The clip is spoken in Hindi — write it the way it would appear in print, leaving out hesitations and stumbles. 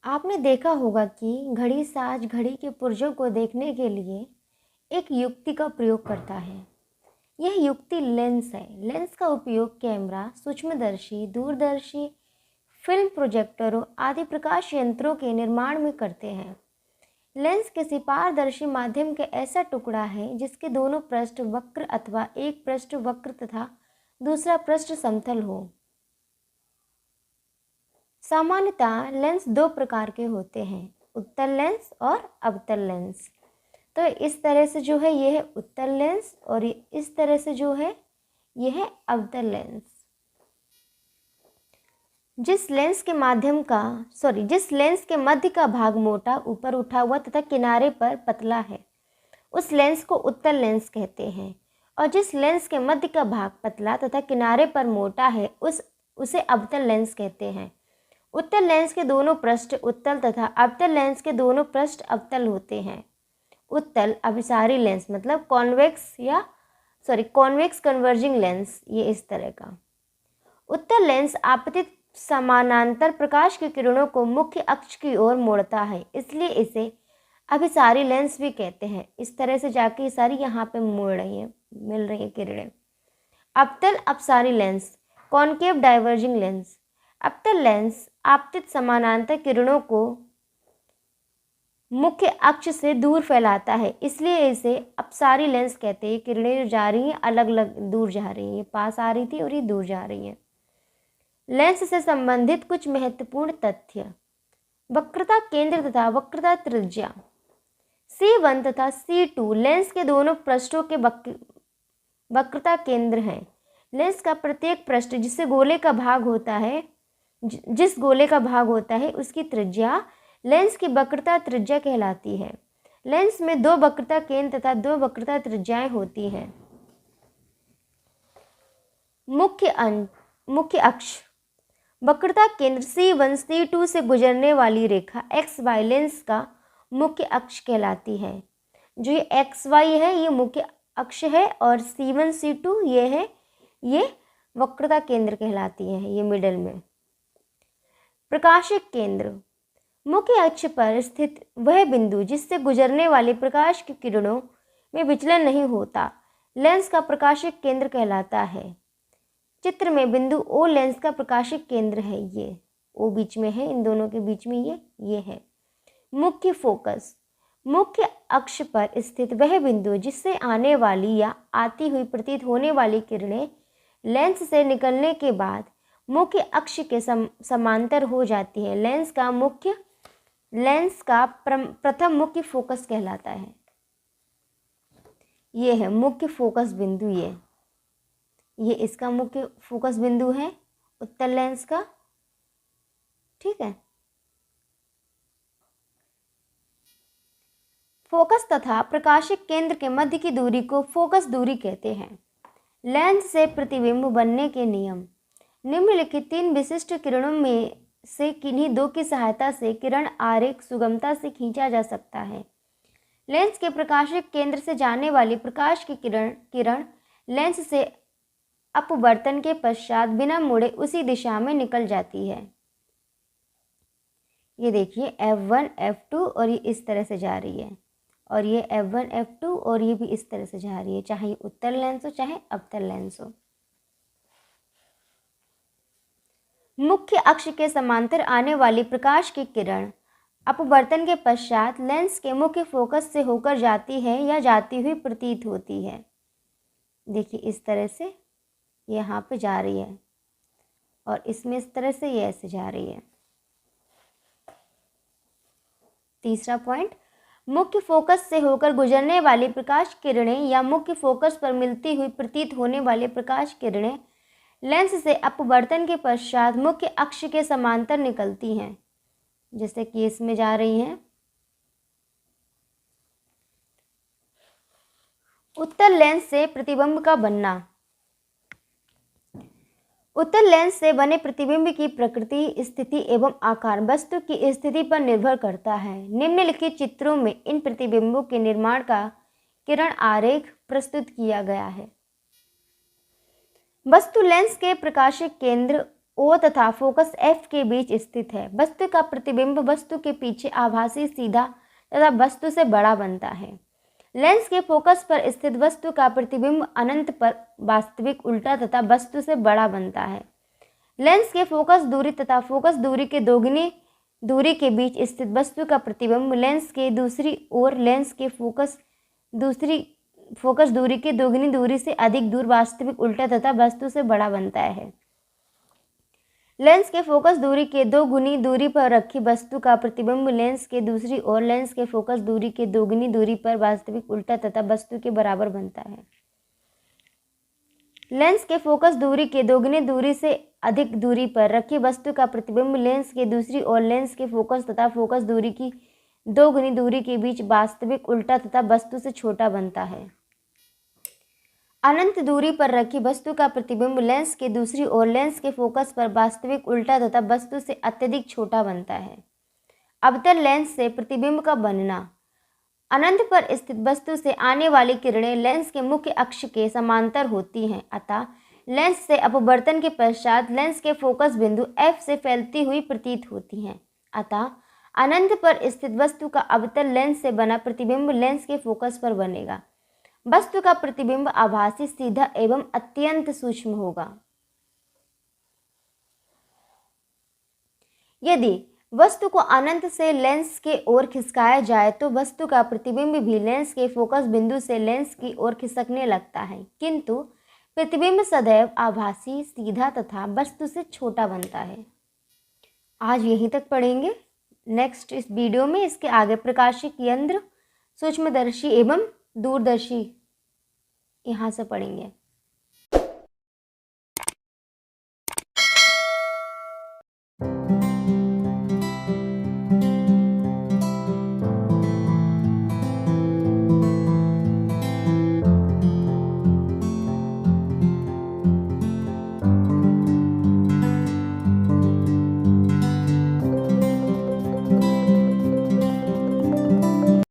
आपने देखा होगा कि घड़ी साज घड़ी के पुर्जों को देखने के लिए एक युक्ति का प्रयोग करता है। यह युक्ति लेंस है। लेंस का उपयोग कैमरा, सूक्ष्मदर्शी, दूरदर्शी, फिल्म प्रोजेक्टरों आदि प्रकाश यंत्रों के निर्माण में करते हैं। लेंस किसी पारदर्शी माध्यम का ऐसा टुकड़ा है जिसके दोनों पृष्ठ वक्र अथवा एक पृष्ठ वक्र तथा दूसरा पृष्ठ समतल हो। सामान्यतः लेंस दो प्रकार के होते हैं, उत्तल लेंस और अवतल लेंस। तो इस तरह से जो है ये है उत्तल लेंस और इस तरह से जो है ये है अवतल लेंस। जिस लेंस के मध्य का भाग मोटा ऊपर उठा हुआ तथा किनारे पर पतला है, उस लेंस को उत्तल लेंस कहते हैं। और जिस लेंस के मध्य का भाग पतला तथा किनारे पर मोटा है उसे अवतल लेंस कहते हैं। उत्तल लेंस के दोनों पृष्ठ उत्तल तथा अवतल लेंस के दोनों पृष्ठ अवतल होते हैं। उत्तल अभिसारी लेंस मतलब कॉन्वेक्स कन्वर्जिंग लेंस, ये इस तरह का। उत्तल लेंस आपतित समानांतर प्रकाश की किरणों को मुख्य अक्ष की ओर मोड़ता है, इसलिए इसे अभिसारी लेंस भी कहते हैं। इस तरह से जाके सारी यहाँ पे मुड़ रही है, मिल रही है किरणें। अवतल अपसारी लेंस कॉनकेव डाइवर्जिंग लेंस। अवतल लेंस आपतित समानांतर किरणों को मुख्य अक्ष से दूर फैलाता है, इसलिए इसे अपसारी लेंस कहते हैं। किरणें जो जा रही हैं अलग अलग दूर जा रही हैं, ये पास आ रही थी और ये दूर जा रही हैं। लेंस से संबंधित कुछ महत्वपूर्ण तथ्य। वक्रता केंद्र तथा वक्रता त्रिज्या। C1 तथा C2 लेंस के दोनों पृष्ठों के वक्रता केंद्र हैं। लेंस का प्रत्येक पृष्ठ जिस गोले का भाग होता है उसकी त्रिज्या लेंस की वक्रता त्रिज्या कहलाती है। लेंस में दो वक्रता केंद्र तथा दो वक्रता त्रिज्याएं होती हैं। मुख्य अक्ष। वक्रता केंद्र C1 C2 से गुजरने वाली रेखा XY लेंस का मुख्य अक्ष कहलाती है। जो ये XY है ये मुख्य अक्ष है और C1 C2 ये वक्रता केंद्र कहलाती है, ये मिडल में। प्रकाशिक केंद्र। मुख्य अक्ष पर स्थित वह बिंदु जिससे गुजरने वाली प्रकाश की किरणों में विचलन नहीं होता, लेंस का प्रकाशिक केंद्र कहलाता है। चित्र में बिंदु O लेंस का प्रकाशिक केंद्र है, ये O बीच में है, इन दोनों के बीच में ये है। मुख्य फोकस। मुख्य अक्ष पर स्थित वह बिंदु जिससे आने वाली या आती हुई प्रतीत होने वाली किरणें लेंस से निकलने के बाद मुख्य अक्ष के समांतर हो जाती है, लेंस का प्रथम मुख्य फोकस कहलाता है। ये है मुख्य फोकस बिंदु, ये इसका मुख्य फोकस बिंदु है उत्तल लेंस का, ठीक है। फोकस तथा प्रकाशिक केंद्र के मध्य की दूरी को फोकस दूरी कहते हैं। लेंस से प्रतिबिंब बनने के नियम। निम्नलिखित तीन विशिष्ट किरणों में से किन्हीं दो की सहायता से किरण आरेख सुगमता से खींचा जा सकता है। लेंस के प्रकाशिक केंद्र से जाने वाली प्रकाश की किरण लेंस से अपवर्तन के पश्चात बिना मुड़े उसी दिशा में निकल जाती है। ये देखिए F1 F2 और ये इस तरह से जा रही है, और ये F1 F2 और ये भी इस तरह से जा रही है, चाहे ये उत्तल लेंस हो चाहे अवतल लेंस हो। मुख्य अक्ष के समांतर आने वाली प्रकाश की किरण अपवर्तन के पश्चात लेंस के मुख्य फोकस से होकर जाती है या जाती हुई प्रतीत होती है। देखिए इस तरह से यहाँ पे जा रही है और इसमें इस तरह से ये ऐसे जा रही है। तीसरा पॉइंट, मुख्य फोकस से होकर गुजरने वाली प्रकाश किरणें या मुख्य फोकस पर मिलती हुई प्रतीत होने वाली प्रकाश किरणें लेंस से अपवर्तन के पश्चात मुख्य अक्ष के समांतर निकलती हैं, जैसे कि इसमें जा रही हैं। उत्तल लेंस से प्रतिबिंब का बनना। उत्तल लेंस से बने प्रतिबिंब की प्रकृति, स्थिति एवं आकार वस्तु की स्थिति पर निर्भर करता है। निम्नलिखित चित्रों में इन प्रतिबिंबों के निर्माण का किरण आरेख प्रस्तुत किया गया है। वस्तु लेंस के प्रकाशिक केंद्र O तथा फोकस F के बीच स्थित है। वस्तु का प्रतिबिंब वस्तु के पीछे आभासी, सीधा तथा वस्तु से बड़ा बनता है। लेंस के फोकस पर स्थित वस्तु का प्रतिबिंब अनंत पर वास्तविक उल्टा तथा वस्तु से बड़ा बनता है। लेंस के फोकस दूरी तथा फोकस दूरी के दोगुनी दूरी के बीच स्थित वस्तु का प्रतिबिंब लेंस के दूसरी ओर लेंस के फोकस दूरी के दोगुनी दूरी से अधिक दूर वास्तविक उल्टा तथा वस्तु से बड़ा बनता है। लेंस के फोकस दूरी के 2 गुनी दूरी पर रखी वस्तु का प्रतिबिंब लेंस के दूसरी ओर लेंस के फोकस दूरी के 2 गुनी दूरी पर वास्तविक उल्टा तथा वस्तु के बराबर बनता है। लेंस के फोकस दूरी के 2 गुनी दूरी से अधिक दूरी पर रखी वस्तु का प्रतिबिंब लेंस के दूसरी ओर लेंस के फोकस तथा फोकस दूरी की 2 गुनी दूरी के बीच वास्तविक उल्टा तथा वस्तु से छोटा बनता है। अनंत दूरी पर रखी वस्तु का प्रतिबिंब लेंस के दूसरी ओर लेंस के फोकस पर वास्तविक उल्टा तथा वस्तु से अत्यधिक छोटा बनता है। अवतल लेंस से प्रतिबिंब का बनना। अनंत पर स्थित वस्तु से आने वाली किरणें लेंस के मुख्य अक्ष के समांतर होती हैं, अतः लेंस से अपवर्तन के पश्चात लेंस के फोकस बिंदु F से फैलती हुई प्रतीत होती हैं। अतः अनंत पर स्थित वस्तु का अवतल लेंस से बना प्रतिबिंब लेंस के फोकस पर बनेगा। वस्तु का प्रतिबिंब आभासी, सीधा एवं अत्यंत सूक्ष्म होगा। यदि वस्तु को अनंत से लेंस के ओर खिसकाया जाए तो वस्तु का प्रतिबिंब भी लेंस के फोकस बिंदु से लेंस की ओर खिसकने लगता है, किंतु प्रतिबिंब सदैव आभासी, सीधा तथा वस्तु से छोटा बनता है। आज यहीं तक पढ़ेंगे। नेक्स्ट इस वीडियो में इसके आगे प्रकाशिक यंत्र, सूक्ष्मदर्शी एवं दूरदर्शी यहाँ से पढ़ेंगे।